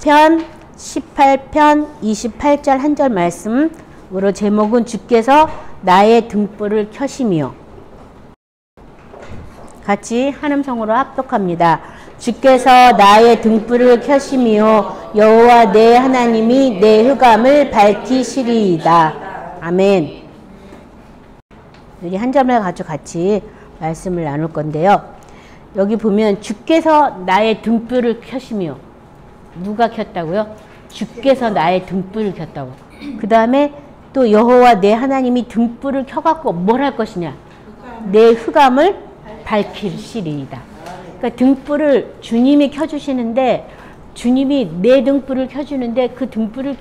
시편 18편 28절 한 절 말씀으로 제목은 주께서 나의 등불을 켜심이요. 같이 한음성으로 합독합니다. 주께서 나의 등불을 켜심이요 여호와 내 하나님이 내 흑암을 밝히시리이다. 아멘. 여기 한 점을 가지고 같이 말씀을 나눌 건데요. 여기 보면 주께서 나의 등불을 켜심이요. 누가 켰다고요? 주께서 나의 등불을 켰다고. 그 다음에 또 여호와 내 하나님이 등불을 켜갖고 뭘 할 것이냐? 내 흑암을 밝히시리이다. 그러니까 등불을 주님이 켜주시는데, 주님이 내 등불을 켜주는데 그 등불을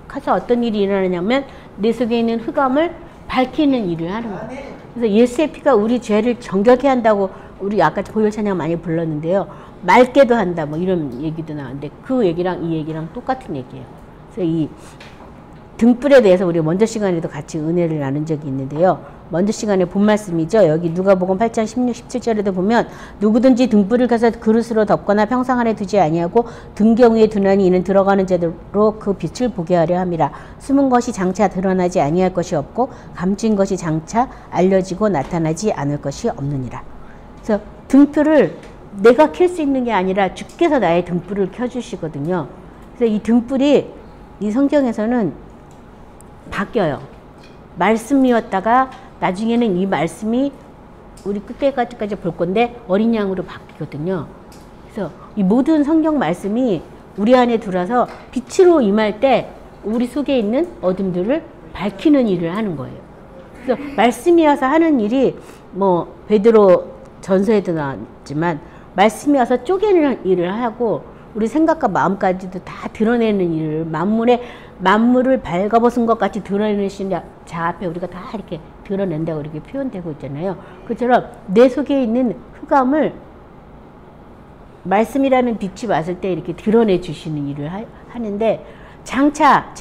켜서 어떤 일이 일어나냐면 내 속에 있는 흑암을 밝히는 일을 하는 거예요. 그래서 예수의 피가 우리 죄를 정결케 한다고 우리 아까 고요 찬양 많이 불렀는데요. 맑게도 한다 뭐 이런 얘기도 나왔는데 그 얘기랑 이 얘기랑 똑같은 얘기예요. 그래서 이 등불에 대해서 우리 먼저 시간에도 같이 은혜를 나눈 적이 있는데요. 먼저 시간에 본 말씀이죠. 여기 누가복음 8장 16, 17절에도 보면 누구든지 등불을 켜서 그릇으로 덮거나 평상 안에 두지 아니하고 등경 위에 두나니 이는 들어가는 자들로 그 빛을 보게 하려 함이라. 숨은 것이 장차 드러나지 아니할 것이 없고 감춘 것이 장차 알려지고 나타나지 않을 것이 없느니라. 그래서 등불을 내가 켤 수 있는 게 아니라 주께서 나의 등불을 켜주시거든요. 그래서 이 등불이 이 성경에서는 바뀌어요. 말씀이었다가 나중에는 이 말씀이 우리 끝까지 볼 건데 어린 양으로 바뀌거든요. 그래서 이 모든 성경 말씀이 우리 안에 들어와서 빛으로 임할 때 우리 속에 있는 어둠들을 밝히는 일을 하는 거예요. 그래서 말씀이어서 하는 일이 뭐 베드로 전서에도 나왔지만 말씀이 와서 쪼개는 일을 하고 우리 생각과 마음까지도 다 드러내는 일을 만물을 발가벗은 것 같이 드러내신 자 앞에 우리가 다 이렇게 드러낸다고 이렇게 표현되고 있잖아요. 그처럼 내 속에 있는 흑암을 말씀이라는 빛이 왔을 때 이렇게 드러내 주시는 일을 하는데 장차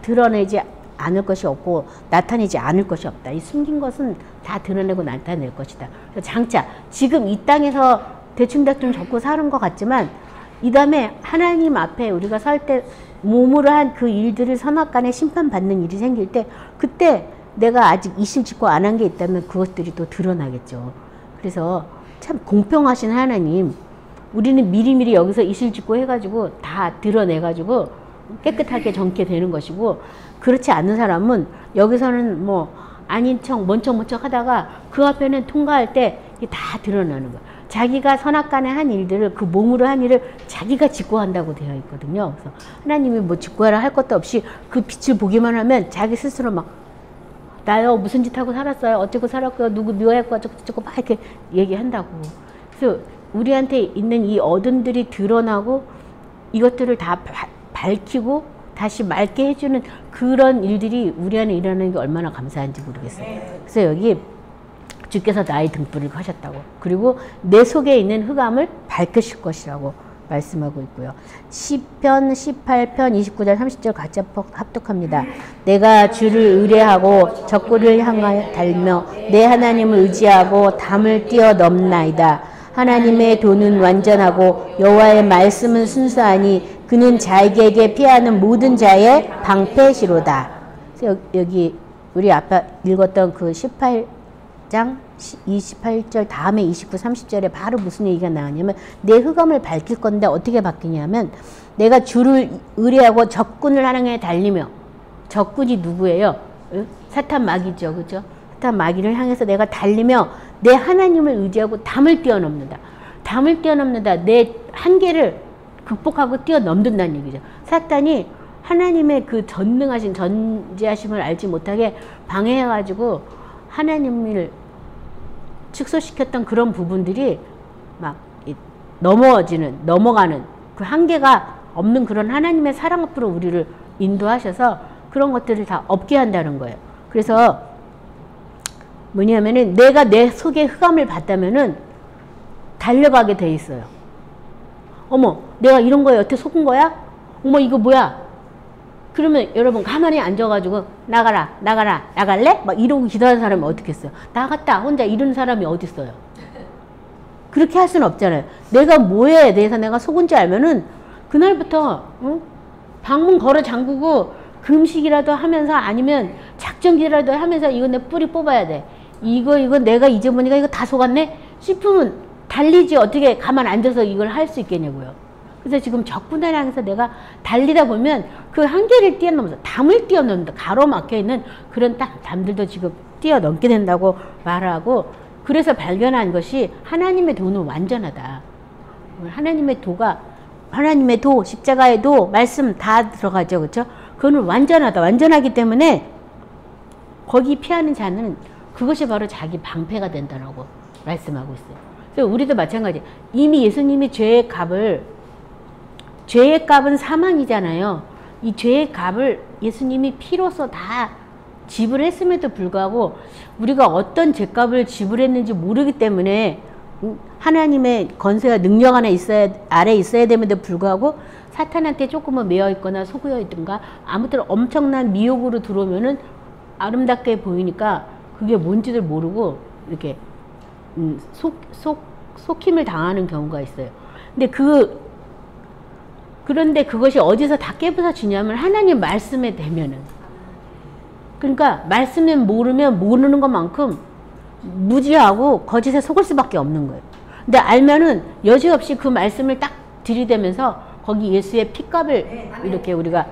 드러내지 않을 것이 없고 나타내지 않을 것이 없다. 이 숨긴 것은 다 드러내고 나타낼 것이다. 그래서 장차 지금 이 땅에서 대충대충 적고 사는 것 같지만 이 다음에 하나님 앞에 우리가 설 때 몸으로 한 그 일들을 선악간에 심판받는 일이 생길 때 그때 내가 아직 이실 짓고 안 한 게 있다면 그것들이 또 드러나겠죠. 그래서 참 공평하신 하나님, 우리는 미리미리 여기서 이실 짓고 해가지고 다 드러내가지고 깨끗하게 정케 되는 것이고, 그렇지 않은 사람은 여기서는 뭐 아닌 척 먼척 하다가 그 앞에는 통과할 때 이게 다 드러나는 거야. 자기가 선악간에 한 일들을, 그 몸으로 한 일을 자기가 짓고 한다고 되어 있거든요. 그래서 하나님이 뭐 짓고 하라 할 것도 없이 그 빛을 보기만 하면 자기 스스로 막 나요 무슨 짓 하고 살았어요, 어쩌고 살았고요, 누구 묘했고 어쩌고 막 이렇게 얘기한다고. 그래서 우리한테 있는 이 어둠들이 드러나고 이것들을 다 밝히고 다시 맑게 해주는 그런 일들이 우리 안에 일어나는 게 얼마나 감사한지 모르겠어요. 그래서 여기 주께서 나의 등불을 켜셨다고, 그리고 내 속에 있는 흑암을 밝히실 것이라고 말씀하고 있고요. 시편 18편 29절 30절 같이 합독합니다. 내가 주를 의뢰하고 적군을 향하여 달며 내 하나님을 의지하고 담을 뛰어넘나이다. 하나님의 도는 완전하고 여호와의 말씀은 순수하니 그는 자에게 피하는 모든 자의 방패시로다. 그래서 여기 우리 아까 읽었던 그 18장 28절 다음에 29, 30절에 바로 무슨 얘기가 나오냐면 내 흑암을 밝힐 건데 어떻게 바뀌냐면 내가 주를 의뢰하고 적군을 향해 달리며, 적군이 누구예요? 사탄 마귀죠. 그죠? 사탄 마귀를 향해서 내가 달리며 내 하나님을 의지하고 담을 뛰어넘는다. 담을 뛰어넘는다. 내 한계를 극복하고 뛰어넘는다는 얘기죠. 사탄이 하나님의 그 전능하신 전지하심을 알지 못하게 방해해가지고 하나님을 축소시켰던 그런 부분들이 막 넘어가는 그 한계가 없는 그런 하나님의 사랑 앞으로 우리를 인도하셔서 그런 것들을 다 없게 한다는 거예요. 그래서 뭐냐면은 내가 내 속에 흑암을 봤다면은 달려가게 돼 있어요. 어머, 내가 이런 거에 여태 속은 거야? 어머, 이거 뭐야? 그러면 여러분 가만히 앉아가지고 나갈래? 막 이러고 기다리는 사람이 어떻겠어요? 나갔다 혼자 이런 사람이 어딨어요? 그렇게 할 수는 없잖아요. 내가 뭐에 대해서 내가 속은지 알면은 그날부터 방문 걸어 잠그고 금식이라도 하면서 아니면 작정기라도 하면서 이거 내 뿌리 뽑아야 돼. 이거 내가 잊어보니까 이거 다 속았네 싶으면 달리지 어떻게 가만 앉아서 이걸 할 수 있겠냐고요. 그래서 지금 적군을 향해서 내가 달리다 보면 그 한계를 뛰어넘어서 담을 뛰어넘는다. 가로막혀있는 그런 담들도 지금 뛰어넘게 된다고 말하고, 그래서 발견한 것이 하나님의 도는 완전하다. 하나님의 도가, 하나님의 도, 십자가의 도, 말씀 다 들어가죠. 그렇죠? 그거는 완전하다. 완전하기 때문에 거기 피하는 자는 그것이 바로 자기 방패가 된다라고 말씀하고 있어요. 그래서 우리도 마찬가지. 이미 예수님이 죄의 값은 사망이잖아요. 이 죄의 값을 예수님이 피로써 다 지불했음에도 불구하고 우리가 어떤 죄값을 지불했는지 모르기 때문에 하나님의 건세와 능력 아래 있어야 됨에도 불구하고 사탄한테 조금은 매여 있거나 속여 있든가 아무튼 엄청난 미혹으로 들어오면은 아름답게 보이니까 그게 뭔지를 모르고 이렇게 속힘을 당하는 경우가 있어요. 그런데 그것이 어디서 다 깨부서지냐면 하나님 말씀에 대면은, 그러니까 말씀을 모르면 모르는 것만큼 무지하고 거짓에 속을 수밖에 없는 거예요. 근데 알면은 여지없이 그 말씀을 딱 들이대면서 거기 예수의 피값을 이렇게 우리가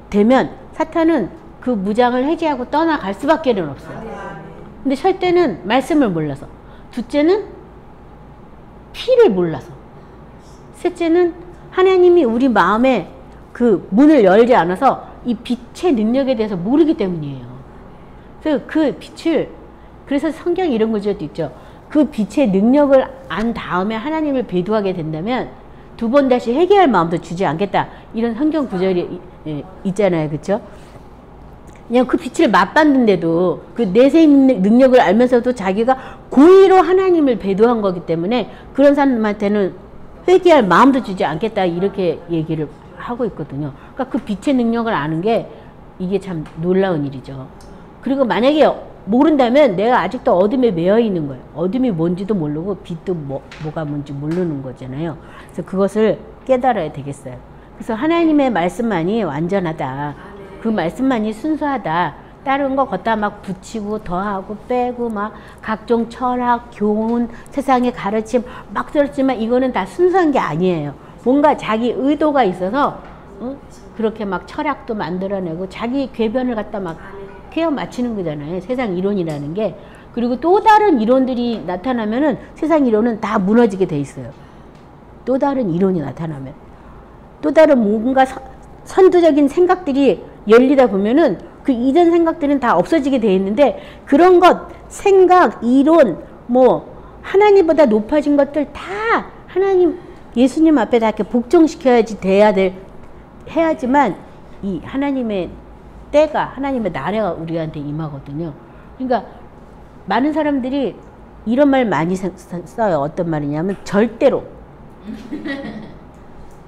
대면 사탄은 그 무장을 해제하고 떠나갈 수밖에 없어요. 근데 첫째는 말씀을 몰라서, 둘째는 피를 몰라서, 셋째는 하나님이 우리 마음에 그 문을 열지 않아서 이 빛의 능력에 대해서 모르기 때문이에요. 그래서 그 빛을, 그래서 성경에 이런 구절도 있죠. 그 빛의 능력을 안 다음에 하나님을 배도하게 된다면 두 번 다시 회개할 마음도 주지 않겠다. 이런 성경 구절이 있잖아요. 그렇죠? 그냥 그 빛을 맛봤는데도 그 내세의 능력을 알면서도 자기가 고의로 하나님을 배도한 거기 때문에 그런 사람한테는 회개할 마음도 주지 않겠다. 이렇게 얘기를 하고 있거든요. 그러니까 그 빛의 능력을 아는 게 이게 참 놀라운 일이죠. 그리고 만약에 모른다면 내가 아직도 어둠에 매여 있는 거예요. 어둠이 뭔지도 모르고 빛도 뭐가 뭔지 모르는 거잖아요. 그래서 그것을 깨달아야 되겠어요. 그래서 하나님의 말씀만이 완전하다. 그 말씀만이 순수하다. 다른 거 걷다 막 붙이고 더하고 빼고 막 각종 철학, 교훈, 세상의 가르침 막 들었지만 이거는 다 순수한 게 아니에요. 뭔가 자기 의도가 있어서 그렇게 막 철학도 만들어내고 자기 궤변을 갖다 막 케어 맞추는 거잖아요. 세상 이론이라는 게. 그리고 또 다른 이론들이 나타나면은 세상 이론은 다 무너지게 돼 있어요. 또 다른 이론이 나타나면. 또 다른 뭔가 선두적인 생각들이 열리다 보면은 그 이전 생각들은 다 없어지게 돼 있는데 그런 것, 생각, 이론, 하나님보다 높아진 것들 다 하나님, 예수님 앞에 다 이렇게 복종시켜야지 해야지만 이 하나님의 때가, 하나님의 나라가 우리한테 임하거든요. 그러니까 많은 사람들이 이런 말 많이 써요. 어떤 말이냐면 절대로.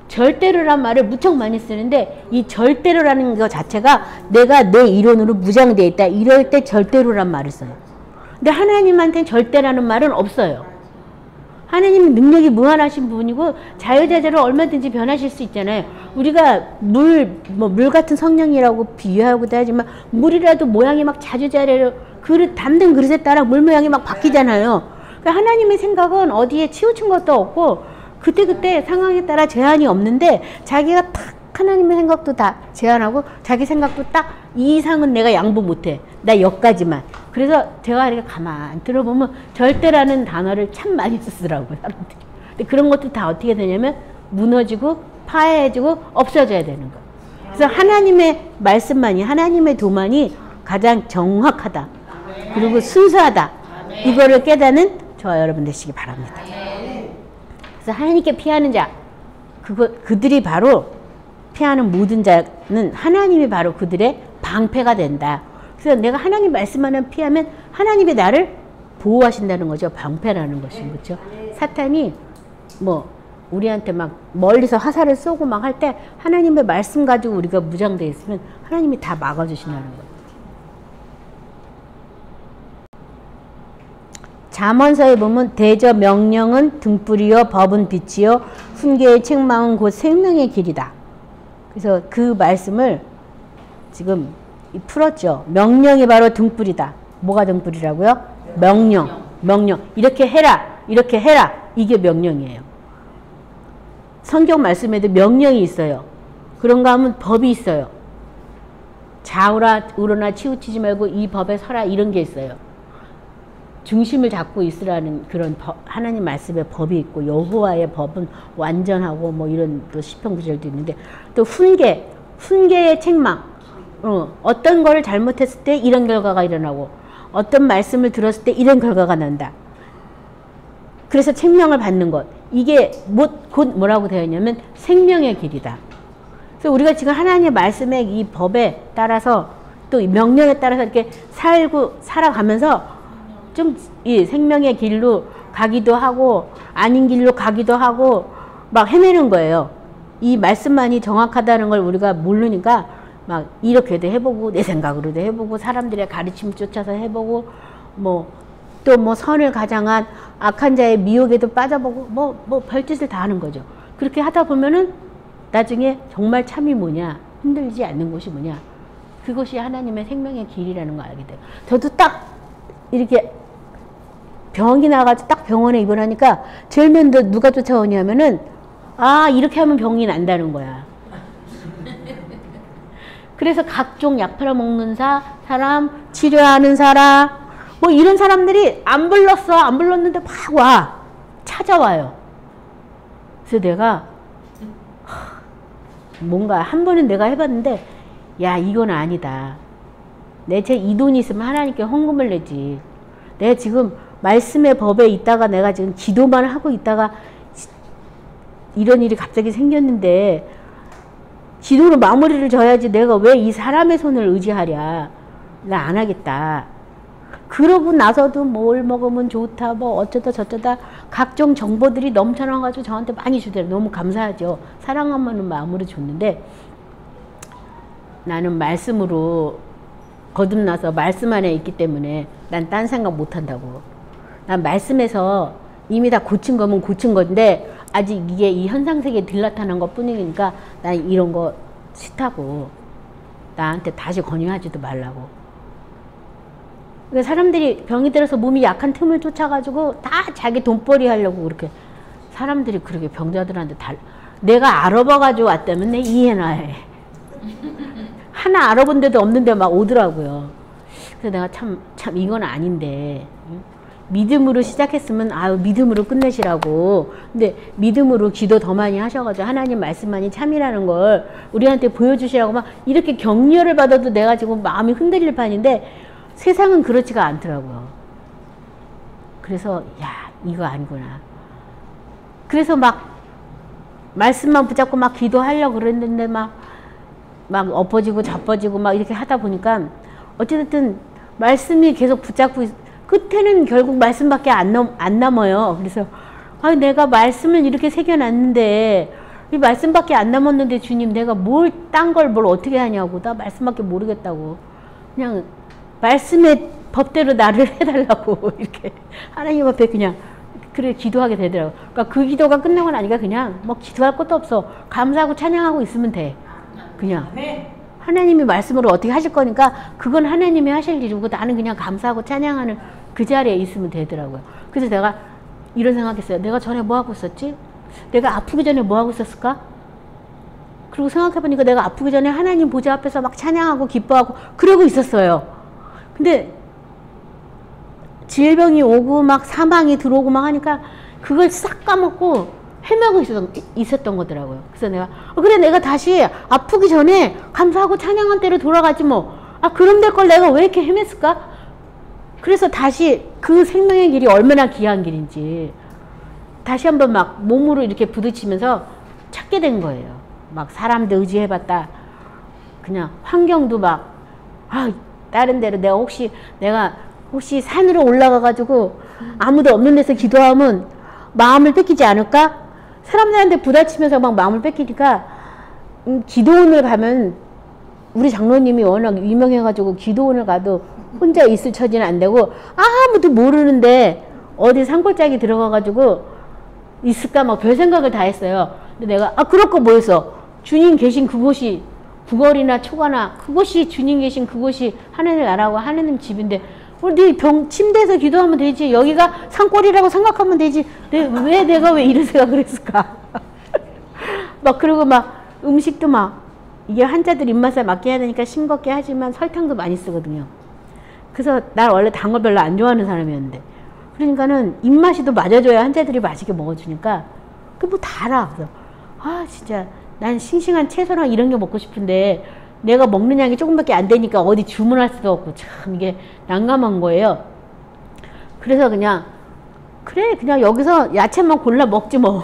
절대로란 말을 무척 많이 쓰는데 이 절대로라는 것 자체가 내가 내 이론으로 무장되어 있다. 이럴 때 절대로란 말을 써요. 근데 하나님한테는 절대라는 말은 없어요. 하나님은 능력이 무한하신 분이고 자유자재로 얼마든지 변하실 수 있잖아요. 우리가 물 같은 성령이라고 비유하고도 하지만 물이라도 모양이 막 자주자재로 담는 그릇에 따라 물 모양이 막 바뀌잖아요. 그러니까 하나님의 생각은 어디에 치우친 것도 없고 그때그때 상황에 따라 제한이 없는데 자기가 딱 하나님의 생각도 다 제한하고 자기 생각도 딱 이 이상은 내가 양보 못해. 나 여기까지만. 그래서 제가 이렇게 가만 들어보면 절대라는 단어를 참 많이 쓰더라고요. 사람들이. 근데 그런 것도 다 어떻게 되냐면 무너지고 파해지고 없어져야 되는 거예요. 그래서 하나님의 말씀만이, 하나님의 도만이 가장 정확하다. 그리고 순수하다. 이거를 깨닫는 저와 여러분 되시기 바랍니다. 그래서 하나님께 피하는 자, 그들이 바로 피하는 모든 자는 하나님이 바로 그들의 방패가 된다. 그래서 내가 하나님 말씀만 피하면 하나님이 나를 보호하신다는 거죠. 방패라는 것이. 그렇죠? 사탄이 우리한테 막 멀리서 화살을 쏘고 막 할 때 하나님의 말씀 가지고 우리가 무장되어 있으면 하나님이 다 막아주신다는 거예요. 잠언서에 보면 대저 명령은 등불이요 법은 빛이요 훈계의 책망은 곧 생명의 길이다. 그래서 그 말씀을 지금 풀었죠. 명령이 바로 등불이다. 뭐가 등불이라고요? 명령. 명령. 이렇게 해라. 이렇게 해라. 이게 명령이에요. 성경 말씀에도 명령이 있어요. 그런가 하면 법이 있어요. 좌우라 우러나 치우치지 말고 이 법에 서라 이런 게 있어요. 중심을 잡고 있으라는 그런 하나님 말씀의 법이 있고 여호와의 법은 완전하고 뭐 이런 또 시편 구절도 있는데 또 훈계의 책망. 어떤 거를 잘못했을 때 이런 결과가 일어나고 어떤 말씀을 들었을 때 이런 결과가 난다. 그래서 책명을 받는 것. 이게 곧 뭐라고 되어 있냐면 생명의 길이다. 그래서 우리가 지금 하나님의 말씀의 이 법에 따라서 또 명령에 따라서 이렇게 살아가면서 좀 이 생명의 길로 가기도 하고 아닌 길로 가기도 하고 막 헤매는 거예요. 이 말씀만이 정확하다는 걸 우리가 모르니까 막 이렇게도 해보고 내 생각으로도 해보고 사람들의 가르침 쫓아서 해보고 뭐 또 뭐 선을 가장한 악한 자의 미혹에도 빠져보고 뭐 별짓을 다 하는 거죠. 그렇게 하다 보면은 나중에 정말 참이 뭐냐 흔들리지 않는 것이 뭐냐 그것이 하나님의 생명의 길이라는 걸 알게 돼요. 저도 딱 이렇게 병이 나가지고 딱 병원에 입원하니까 제일 먼저 누가 쫓아오냐면은 아 이렇게 하면 병이 난다는 거야. 그래서 각종 약 팔아먹는 사람, 치료하는 사람 뭐 이런 사람들이 안 불렀는데 막 와 찾아와요. 그래서 내가 뭔가 한 번은 내가 해봤는데 야 이건 아니다. 내 제 이 돈이 있으면 하나님께 헌금을 내지. 내가 지금 말씀의 법에 있다가 내가 지금 기도만 하고 있다가 이런 일이 갑자기 생겼는데 기도로 마무리를 져야지 내가 왜 이 사람의 손을 의지하랴. 나 안 하겠다. 그러고 나서도 뭘 먹으면 좋다 뭐 어쩌다 저쩌다 각종 정보들이 넘쳐나가지고 저한테 많이 주더라고요. 너무 감사하죠. 사랑하는 마음으로 줬는데 나는 말씀으로 거듭나서 말씀 안에 있기 때문에 난 딴 생각 못 한다고. 난 말씀에서 이미 다 고친 거면 고친 건데 아직 이게 이 현상세계에 들나타난 것 뿐이니까 난 이런 거 싫다고. 나한테 다시 권유하지도 말라고. 그러니까 사람들이 병이 들어서 몸이 약한 틈을 쫓아가지고 다 자기 돈벌이 하려고 그렇게 사람들이 그렇게 병자들한테 내가 알아봐가지고 왔다면 내 이해나 해. 하나 알아본 데도 없는데 막 오더라고요. 그래서 내가 참 이건 아닌데 믿음으로 시작했으면 아유 믿음으로 끝내시라고. 근데 믿음으로 기도 더 많이 하셔가지고 하나님 말씀만이 참이라는 걸 우리한테 보여주시라고 막 이렇게 격려를 받아도 내가 지금 마음이 흔들릴 판인데 세상은 그렇지가 않더라고요. 그래서 야 이거 아니구나. 그래서 막 말씀만 붙잡고 막 기도하려고 그랬는데 막 엎어지고 자빠지고 막 이렇게 하다 보니까 어쨌든 말씀이 계속 붙잡고 끝에는 결국 말씀밖에 안 남아요. 그래서 아 내가 말씀을 이렇게 새겨놨는데 이 말씀밖에 안 남았는데 주님 내가 딴 걸 뭘 어떻게 하냐고. 나 말씀밖에 모르겠다고. 그냥 말씀의 법대로 나를 해달라고 이렇게 하나님 앞에 그냥 그래 기도하게 되더라고요. 그러니까 그 기도가 끝나고 나니까 그냥 뭐 기도할 것도 없어. 감사하고 찬양하고 있으면 돼. 그냥 하나님이 말씀으로 어떻게 하실 거니까 그건 하나님이 하실 일이고 나는 그냥 감사하고 찬양하는 그 자리에 있으면 되더라고요. 그래서 내가 이런 생각했어요. 내가 전에 뭐 하고 있었지? 내가 아프기 전에 뭐 하고 있었을까? 그리고 생각해보니까 내가 아프기 전에 하나님 보좌 앞에서 막 찬양하고 기뻐하고 그러고 있었어요. 근데 질병이 오고 막 사망이 들어오고 막 하니까 그걸 싹 까먹고 헤매고 있었던 거더라고요. 그래서 내가 그래 내가 다시 아프기 전에 감사하고 찬양한 때로 돌아가지 뭐. 그럼 될 걸 내가 왜 이렇게 헤맸을까? 그래서 다시 그 생명의 길이 얼마나 귀한 길인지 다시 한번 막 몸으로 이렇게 부딪히면서 찾게 된 거예요. 막 사람도 의지해봤다. 그냥 환경도 막 다른 데로 내가 혹시 산으로 올라가가지고 아무도 없는 데서 기도하면 마음을 뺏기지 않을까? 사람들한테 부딪히면서 막 마음을 뺏기니까 기도원을 가면 우리 장로님이 워낙 유명해가지고 기도원을 가도 혼자 있을 처지는 안 되고 아무도 모르는데 어디 산골짜기 들어가가지고 있을까 막 별 생각을 다 했어요. 근데 내가 그럴 거 뭐였어? 주님 계신 그곳이 구걸이나 초가나 그곳이 주님 계신 그곳이 하나님 나라고 하나님 집인데 네 침대에서 기도하면 되지. 여기가 산골이라고 생각하면 되지. 왜 내가 왜 이런 생각을 했을까? 막 그리고 막 음식도 막 이게 환자들 입맛에 맞게 해야 되니까 싱겁게 하지만 설탕도 많이 쓰거든요. 그래서 난 원래 단 걸 별로 안 좋아하는 사람이었는데 그러니까는 입맛이 또 맞아줘야 환자들이 맛있게 먹어주니까 그 뭐 달아. 그래서 진짜 난 싱싱한 채소랑 이런 게 먹고 싶은데 내가 먹는 양이 조금밖에 안 되니까 어디 주문할 수도 없고 참 이게 난감한 거예요. 그래서 그냥 여기서 야채만 골라 먹지 뭐.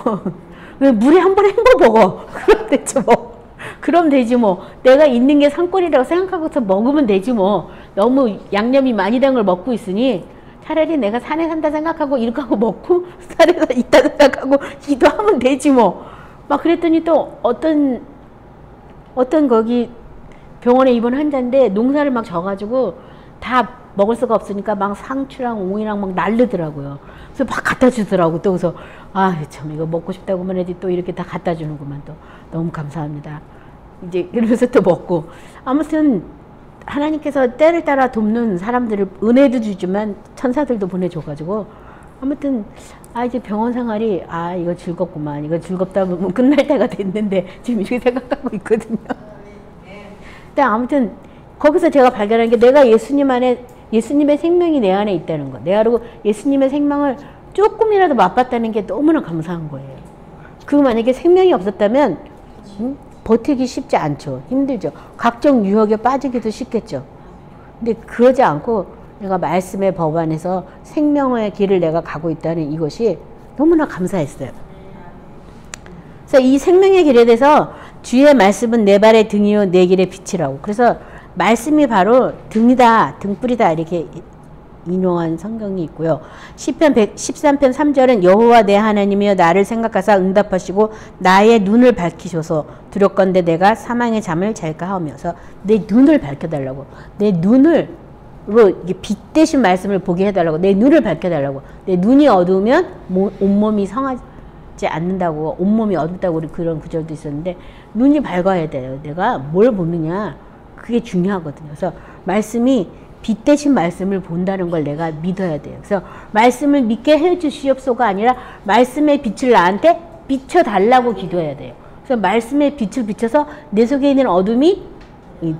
왜 물에 한 번에 헹궈 먹어. 그럼 되지 뭐. 그럼 되지 뭐. 내가 있는 게 산골이라고 생각하고서 먹으면 되지 뭐. 너무 양념이 많이 된 걸 먹고 있으니 차라리 내가 산에 산다 생각하고 이렇게 하고 먹고 산에 있다 생각하고 기도하면 되지 뭐. 막 그랬더니 또 어떤 거기 병원에 입원 환자인데 농사를 막 져가지고 다 먹을 수가 없으니까 막 상추랑 오이랑 막 날르더라고요. 그래서 막 갖다 주더라고. 또 그래서 참 이거 먹고 싶다고만 해도 또 이렇게 다 갖다 주는구만. 또 너무 감사합니다. 이제 이러면서 또 먹고 아무튼 하나님께서 때를 따라 돕는 사람들을 은혜도 주지만 천사들도 보내줘가지고 아무튼 이제 병원 생활이 이거 즐겁구만. 이거 즐겁다 보면 끝날 때가 됐는데 지금 이렇게 생각하고 있거든요. 근데 아무튼 거기서 제가 발견한 게 내가 예수님의 생명이 내 안에 있다는 거. 내가 그리고 예수님의 생명을 조금이라도 맛봤다는 게 너무나 감사한 거예요. 만약에 생명이 없었다면 버티기 쉽지 않죠. 힘들죠. 각종 유혹에 빠지기도 쉽겠죠. 근데 그러지 않고 내가 말씀의 법 안에서 생명의 길을 내가 가고 있다는 이것이 너무나 감사했어요. 그래서 이 생명의 길에 대해서 주의 말씀은 내 발의 등이요 내 길의 빛이라고. 그래서 말씀이 바로 등이다, 등불이다 이렇게 인용한 성경이 있고요. 시편 13편 3절은 여호와 내 하나님이여 나를 생각하사 응답하시고 나의 눈을 밝히셔서 두렵건대 내가 사망의 잠을 잘까 하면서 내 눈을 밝혀달라고. 내 눈으로 빛 대신 말씀을 보게 해달라고. 내 눈을 밝혀달라고. 내 눈이 어두우면 온몸이 성하지 않는다고. 온몸이 어둡다고 그런 구절도 있었는데 눈이 밝아야 돼요. 내가 뭘 보느냐 그게 중요하거든요. 그래서 말씀이 빛 대신 말씀을 본다는 걸 내가 믿어야 돼요. 그래서 말씀을 믿게 해주시옵소가 아니라 말씀의 빛을 나한테 비춰달라고 기도해야 돼요. 그래서 말씀의 빛을 비춰서 내 속에 있는 어둠이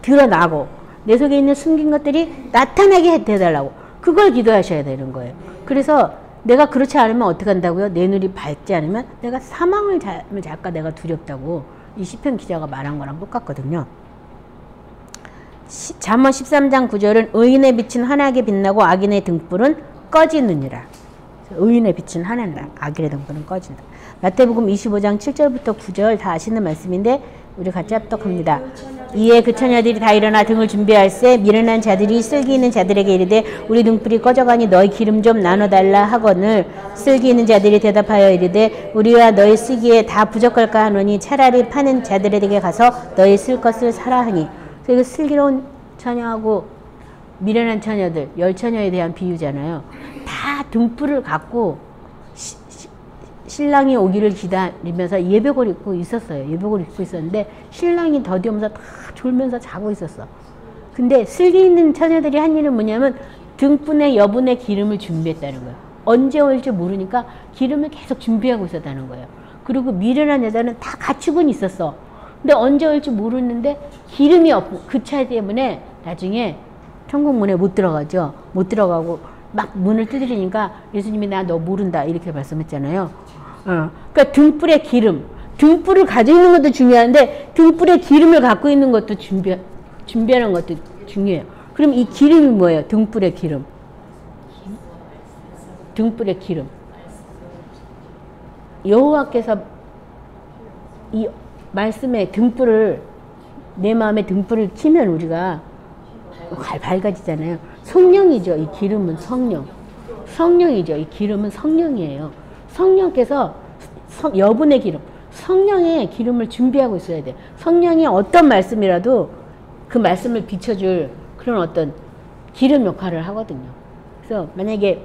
드러나고 내 속에 있는 숨긴 것들이 나타나게 해달라고. 그걸 기도하셔야 되는 거예요. 그래서 내가 그렇지 않으면 어떻게 한다고요? 내 눈이 밝지 않으면 내가 사망을 잘까 내가 두렵다고 이 시편 기자가 말한 거랑 똑같거든요. 잠언 13장 9절은 의인의 빛은 환하게 빛나고 악인의 등불은 꺼지느니라. 의인의 빛은 환하니라. 악인의 등불은 꺼진다. 마태복음 25장 7절부터 9절 다 아시는 말씀인데 우리 같이 합독합니다. 이에 그 처녀들이 다 일어나 등을 준비할세 미련한 자들이 슬기 있는 자들에게 이르되 우리 등불이 꺼져가니 너희 기름 좀 나눠달라 하거늘 슬기 있는 자들이 대답하여 이르되 우리와 너희 쓰기에 다 부족할까 하노니 차라리 파는 자들에게 가서 너희 쓸 것을 사라 하니. 그래서 슬기로운 처녀하고 미련한 처녀들, 열처녀에 대한 비유잖아요. 다 등불을 갖고 신랑이 오기를 기다리면서 예복을 입고 있었어요. 예복을 입고 있었는데 신랑이 더디오면서 다 졸면서 자고 있었어. 근데 슬기 있는 처녀들이 한 일은 뭐냐면 등불에 여분의 기름을 준비했다는 거예요. 언제 올지 모르니까 기름을 계속 준비하고 있었다는 거예요. 그리고 미련한 여자는 다 갖추고는 있었어. 근데 언제 올지 모르는데 기름이 없고 그 차 때문에 나중에 천국 문에 못 들어가죠. 못 들어가고 막 문을 두드리니까 예수님이 나 너 모른다 이렇게 말씀했잖아요. 그러니까 등불의 기름, 등불을 가지고 있는 것도 중요한데 등불의 기름을 갖고 있는 것도 준비하는 것도 중요해요. 그럼 이 기름이 뭐예요? 등불의 기름. 등불의 기름. 여호와께서 이 말씀에 등불을 내 마음에 등불을 켜면 우리가 밝아지잖아요. 성령이죠. 이 기름은 성령이죠. 이 기름은 성령이에요. 성령께서 여분의 기름, 성령의 기름을 준비하고 있어야 돼요. 성령이 어떤 말씀이라도 그 말씀을 비춰줄 그런 어떤 기름 역할을 하거든요. 그래서 만약에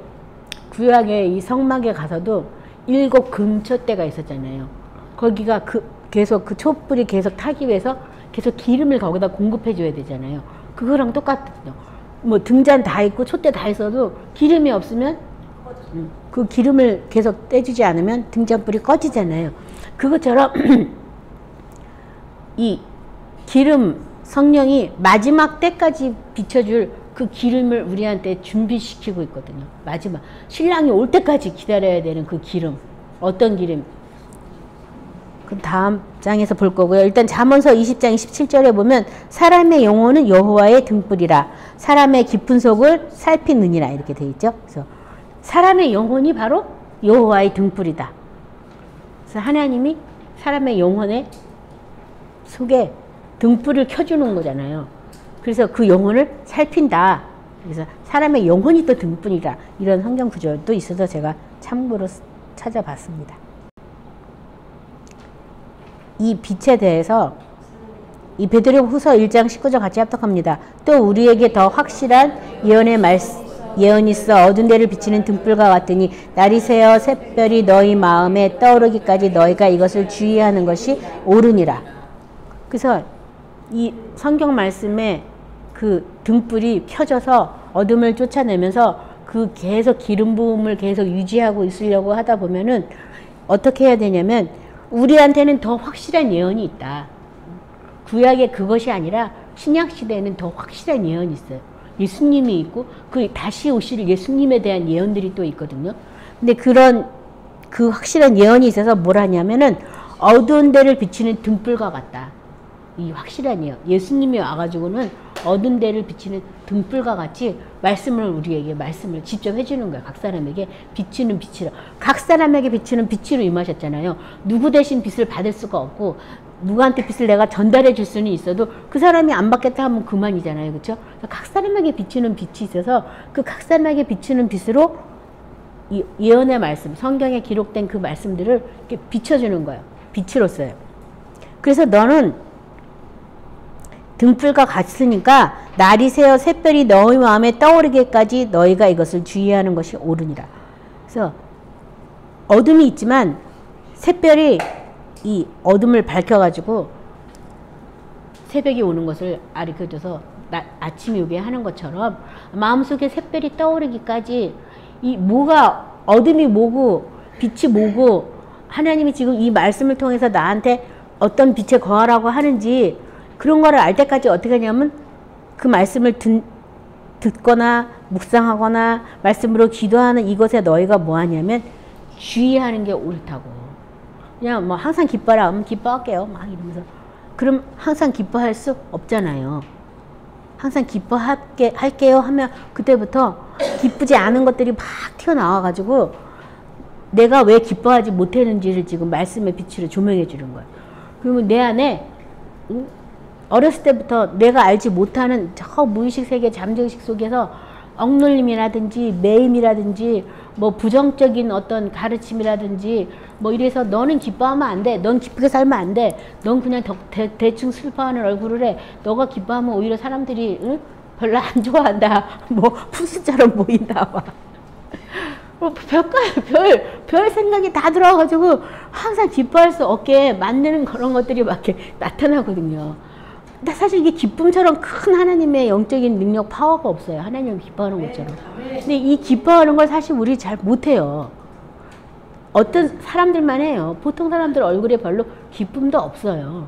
구약의 이 성막에 가서도 7 금초대가 있었잖아요. 거기가 계속 그 촛불이 계속 타기 위해서 계속 기름을 거기다 공급해 줘야 되잖아요. 그거랑 똑같거든요. 뭐 등잔 다 있고 촛대 다 있어도 기름이 없으면 그 기름을 계속 떼주지 않으면 등잔불이 꺼지잖아요. 그것처럼 이 기름 성령이 마지막 때까지 비춰줄 그 기름을 우리한테 준비시키고 있거든요. 마지막 신랑이 올 때까지 기다려야 되는 그 기름. 어떤 기름? 그 다음 장에서 볼 거고요. 일단 잠언서 20장 27절에 보면 사람의 영혼은 여호와의 등불이라 사람의 깊은 속을 살피느니라 이렇게 되어 있죠. 그래서 사람의 영혼이 바로 여호와의 등불이다. 그래서 하나님이 사람의 영혼의 속에 등불을 켜주는 거잖아요. 그래서 그 영혼을 살핀다. 그래서 사람의 영혼이 또 등불이라 이런 성경 구절도 있어서 제가 참고로 찾아봤습니다. 이 빛에 대해서 이 베드로후서 1장 19절 같이 합독합니다. 또 우리에게 더 확실한 예언이 있어 어두운 데를 비치는 등불과 같으니 날이 새어 샛별이 너희 마음에 떠오르기까지 너희가 이것을 주의하는 것이 옳으니라. 그래서 이 성경 말씀에 그 등불이 켜져서 어둠을 쫓아내면서 그 계속 기름 부음을 계속 유지하고 있으려고 하다 보면은 어떻게 해야 되냐면 우리한테는 더 확실한 예언이 있다. 구약에 그것이 아니라 신약 시대에는 더 확실한 예언이 있어요. 예수님이 있고 그 다시 오실 예수님에 대한 예언들이 또 있거든요. 근데 그런 그 확실한 예언이 있어서 뭘 하냐면은 어두운 데를 비치는 등불과 같다. 이 확실한 예언. 예수님이 와가지고는 어두운 데를 비치는 등불과 같이 말씀을 우리에게 말씀을 직접 해주는 거예요. 각 사람에게 비치는 빛이라. 각 사람에게 비치는 빛으로 임하셨잖아요. 누구 대신 빛을 받을 수가 없고 누구한테 빛을 내가 전달해 줄 수는 있어도 그 사람이 안 받겠다 하면 그만이잖아요. 그렇죠? 각 사람에게 비치는 빛이 있어서 그 각 사람에게 비치는 빛으로 이 예언의 말씀, 성경에 기록된 그 말씀들을 이렇게 비춰주는 거예요. 빛으로써요. 그래서 너는 등불과 같으니까 날이 새어 샛별이 너희 마음에 떠오르기까지 너희가 이것을 주의하는 것이 옳으니라. 그래서 어둠이 있지만 샛별이 이 어둠을 밝혀가지고 새벽이 오는 것을 가르쳐줘서 아침이 오게 하는 것처럼 마음속에 샛별이 떠오르기까지 이 뭐가 어둠이 뭐고 빛이 뭐고 하나님이 지금 이 말씀을 통해서 나한테 어떤 빛에 거하라고 하는지 그런 거를 알 때까지 어떻게 하냐면 그 말씀을 듣거나 묵상하거나 말씀으로 기도하는 이것에 너희가 뭐 하냐면 주의하는 게 옳다고. 그냥 뭐 항상 기뻐라 하면 기뻐할게요 막 이러면서 그럼 항상 기뻐할 수 없잖아요. 항상 기뻐할게요 하면 그때부터 기쁘지 않은 것들이 막 튀어나와 가지고 내가 왜 기뻐하지 못했는지를 지금 말씀의 빛으로 조명해 주는 거예요. 그러면 내 안에 어렸을 때부터 내가 알지 못하는 저 무의식 세계 잠재의식 속에서 억눌림이라든지 매임이라든지 뭐 부정적인 어떤 가르침이라든지 뭐 이래서 너는 기뻐하면 안 돼. 넌 기쁘게 살면 안 돼. 넌 그냥 대충 슬퍼하는 얼굴을 해. 너가 기뻐하면 오히려 사람들이 응? 별로 안 좋아한다. 뭐 푸스처럼 보인다. 별 생각이 다 들어와가지고 항상 기뻐할 수 없게 만드는 그런 것들이 막 이렇게 나타나거든요. 근데 사실 이게 기쁨처럼 큰 하나님의 영적인 능력 파워가 없어요. 하나님을 기뻐하는 것처럼. 근데 이 기뻐하는 걸 사실 우리 잘 못해요. 어떤 사람들만 해요. 보통 사람들 얼굴에 별로 기쁨도 없어요.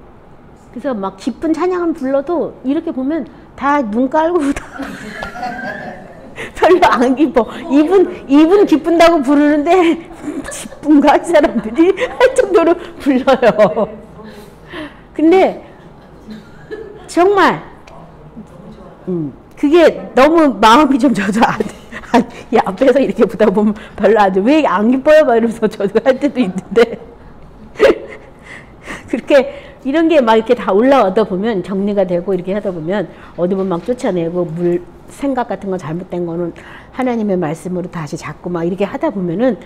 그래서 막 기쁜 찬양을 불러도 이렇게 보면 다 눈 깔고 다 별로 안 기뻐. 이분 기쁜다고 부르는데 기쁜가 이 사람들이 할 정도로 불러요. 근데 정말 그게 너무 마음이 좀 저도 이 앞에서 이렇게 보다 보면 별로 안 좋아. 왜 안 기뻐요? 막 이러면서 저도 할 때도 있는데 그렇게 이런 게 막 이렇게 다 올라오다 보면 정리가 되고 이렇게 하다 보면 어디면 막 쫓아내고 생각 같은 거 잘못된 거는 하나님의 말씀으로 다시 잡고 막 이렇게 하다 보면은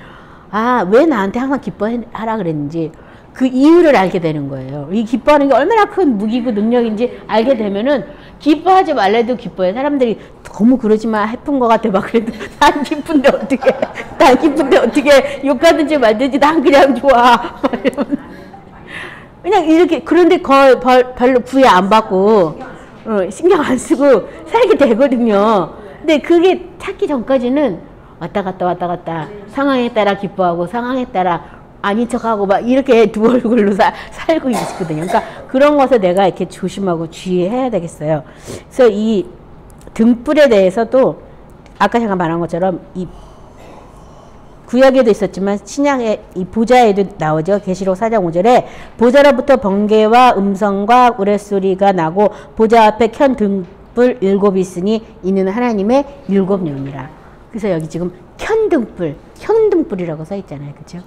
아, 왜 나한테 항상 기뻐하라 그랬는지 그 이유를 알게 되는 거예요. 이 기뻐하는 게 얼마나 큰 무기고 능력인지 알게 되면은 기뻐하지 말래도 기뻐해. 사람들이 너무 그러지 마. 해픈 것 같아. 막 그래도 난 기쁜데 어떻게, 난 기쁜데 어떻게 욕하든지 말든지 난 그냥 좋아. 그냥 이렇게, 그런데 별로 구애 안 받고, 신경 안 쓰고 살게 되거든요. 근데 그게 찾기 전까지는 왔다 갔다 상황에 따라 기뻐하고 상황에 따라 아닌 척하고 막 이렇게 두 얼굴로 살고 있거든요. 그러니까 그런 것을 내가 이렇게 조심하고 주의해야 되겠어요. 그래서 이 등불에 대해서도 아까 제가 말한 것처럼 이 구약에도 있었지만 신약의 이 보좌에도 나오죠. 계시록 4장 5절에 보좌로부터 번개와 음성과 우레소리가 나고 보좌 앞에 켠 등불 7이 있으니 이는 하나님의 7영이라. 그래서 여기 지금 켠 등불이라고 써 있잖아요. 그렇죠?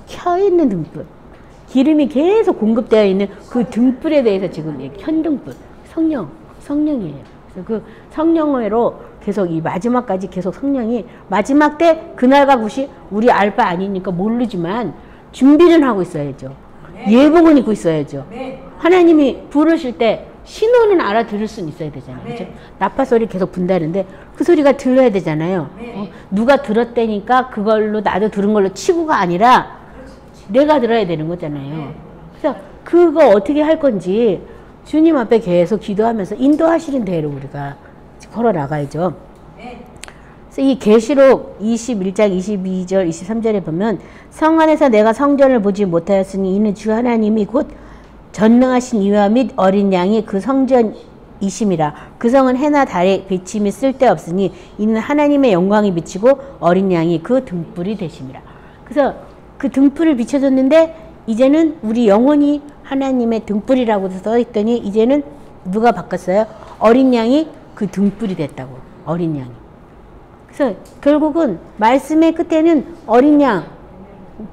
켜 있는 등불. 기름이 계속 공급되어 있는 그 등불에 대해서 지금 켠 등불. 성령이에요. 그래서 그 성령으로 계속 이 마지막까지 계속 성령이 마지막 때 그날과 굿이 우리 알 바 아니니까 모르지만 준비는 하고 있어야죠. 예복은 입고 있어야죠. 하나님이 부르실 때 신호는 알아들을 수는 있어야 되잖아요. 그렇죠? 나팔 소리 계속 분다는데 그 소리가 들려야 되잖아요. 누가 들었다니까 그걸로 나도 들은 걸로 치고가 아니라 내가 들어야 되는 거잖아요. 그래서 그거 어떻게 할 건지 주님 앞에 계속 기도하면서 인도하시는 대로 우리가 걸어 나가야죠. 그래서 이 계시록 21장 22절 23절에 보면 성 안에서 내가 성전을 보지 못하였으니 이는 주 하나님이 곧 전능하신 이와 및 어린 양이 그 성전이심이라. 그 성은 해나 달의 비침이 쓸데없으니 이는 하나님의 영광이 비치고 어린 양이 그 등불이 되심이라. 그래서 그 등불을 비춰줬는데 이제는 우리 영혼이 하나님의 등불이라고 써있더니 이제는 누가 바꿨어요? 어린 양이 그 등불이 됐다고. 어린 양이. 그래서 결국은 말씀의 끝에는 어린 양,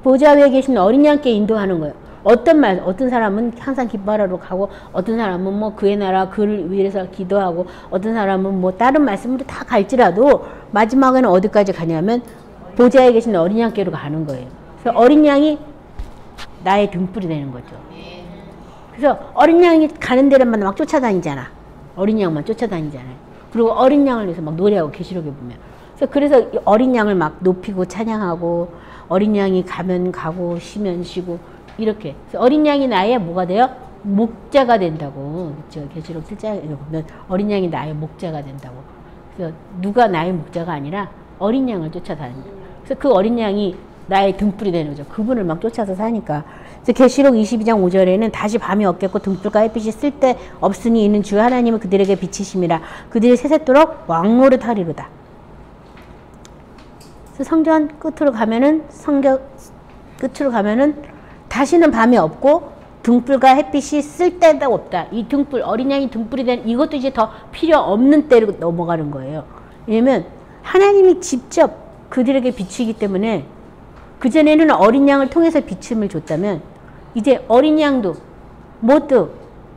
보좌 위에 계신 어린 양께 인도하는 거예요. 어떤 사람은 항상 기뻐하러 가고 어떤 사람은 뭐 그의 나라 그를 위해서 기도하고 어떤 사람은 뭐 다른 말씀으로 다 갈지라도 마지막에는 어디까지 가냐면 보좌에 계신 어린 양께로 가는 거예요. 그래서 어린 양이 나의 등불이 되는 거죠. 그래서 어린 양이 가는 데만 막 쫓아다니잖아. 어린 양만 쫓아다니잖아요. 그리고 어린 양을 위해서 막 노래하고 계시록에 보면. 그래서 어린 양을 막 높이고 찬양하고 어린 양이 가면 가고 쉬면 쉬고 이렇게. 그래서 어린 양이 나의 뭐가 돼요? 목자가 된다고. 그렇죠? 계시록 7장에 보면 어린 양이 나의 목자가 된다고. 그래서 누가 나의 목자가 아니라 어린 양을 쫓아다닌다. 그래서 그 어린 양이 나의 등불이 되는 거죠. 그분을 막 쫓아서 사니까. 그래서 계시록 22장 5절에는 다시 밤이 없겠고 등불과 햇빛이 쓸데 없으니 이는 주 하나님은 그들에게 비치심이라. 그들이 세세토록 왕노릇하리로다. 그래서 성전 끝으로 가면은 다시는 밤이 없고 등불과 햇빛이 쓸데도 없다. 이 등불, 어린 양이 등불이 된 이것도 이제 더 필요 없는 때로 넘어가는 거예요. 왜냐면 하나님이 직접 그들에게 비치기 때문에 그전에는 어린 양을 통해서 비침을 줬다면 이제 어린 양도 모두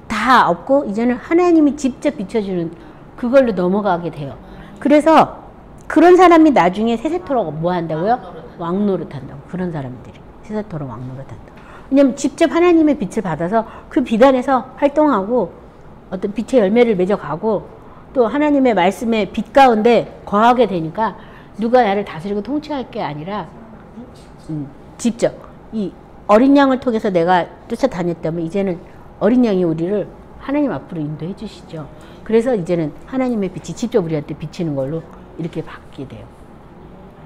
다 없고 이제는 하나님이 직접 비춰주는 그걸로 넘어가게 돼요. 그래서 그런 사람이 나중에 세세토록 뭐 한다고요? 왕노릇 한다고. 그런 사람들이 세세토록 왕노릇 한다. 왜냐면 직접 하나님의 빛을 받아서 그 빛 안에서 활동하고 어떤 빛의 열매를 맺어가고 또 하나님의 말씀의 빛 가운데 거하게 되니까 누가 나를 다스리고 통치할 게 아니라 직접 이 어린 양을 통해서 내가 쫓아다녔다면 이제는 어린 양이 우리를 하나님 앞으로 인도해 주시죠. 그래서 이제는 하나님의 빛이 직접 우리한테 비치는 걸로 이렇게 바뀌게 돼요.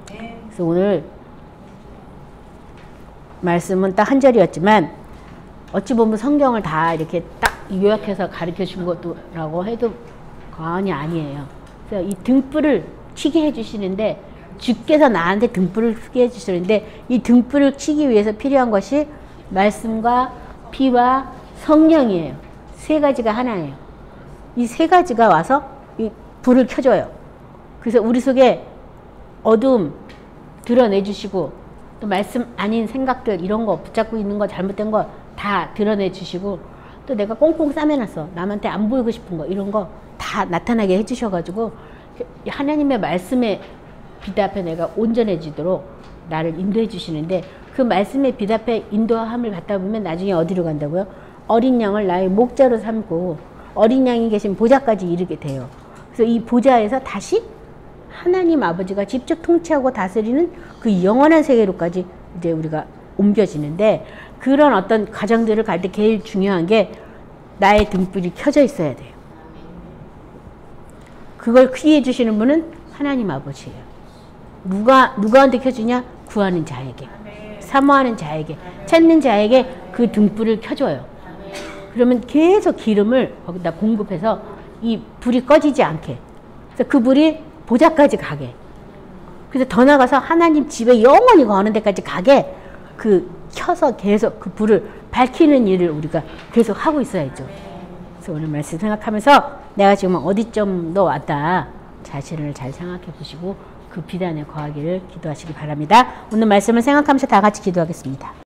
그래서 오늘 말씀은 딱 한 절이었지만 어찌 보면 성경을 다 이렇게 딱 요약해서 가르쳐 준 것도라고 해도 과언이 아니에요. 그래서 이 등불을 켜게 해주시는데 주께서 나한테 등불을 켜게 해주시는데 이 등불을 켜기 위해서 필요한 것이 말씀과 피와 성령이에요. 세 가지가 하나예요. 이 세 가지가 와서 이 불을 켜줘요. 그래서 우리 속에 어두움 드러내주시고 또 말씀 아닌 생각들 이런 거 붙잡고 있는 거 잘못된 거 다 드러내주시고 또 내가 꽁꽁 싸매놨어. 남한테 안 보이고 싶은 거 이런 거 다 나타나게 해주셔가지고 하나님의 말씀의 빛 앞에 내가 온전해지도록 나를 인도해 주시는데 그 말씀의 빛 앞에 인도함을 받다 보면 나중에 어디로 간다고요? 어린 양을 나의 목자로 삼고 어린 양이 계신 보좌까지 이르게 돼요. 그래서 이 보좌에서 다시 하나님 아버지가 직접 통치하고 다스리는 그 영원한 세계로까지 이제 우리가 옮겨지는데, 그런 어떤 과정들을 갈 때 제일 중요한 게 나의 등불이 켜져 있어야 돼요. 그걸 크게 해주시는 분은 하나님 아버지예요. 누구한테 켜주냐? 구하는 자에게, 사모하는 자에게, 찾는 자에게 그 등불을 켜줘요. 그러면 계속 기름을 거기다 공급해서 이 불이 꺼지지 않게, 그래서 그 불이 보좌까지 가게, 그래서 더 나가서 하나님 집에 영원히 거하는 데까지 가게, 그 켜서 계속 그 불을 밝히는 일을 우리가 계속 하고 있어야죠. 그래서 오늘 말씀 생각하면서 내가 지금 어디쯤도 왔다, 자신을 잘 생각해 보시고 그 비단에 거하기를 기도하시기 바랍니다. 오늘 말씀을 생각하면서 다 같이 기도하겠습니다.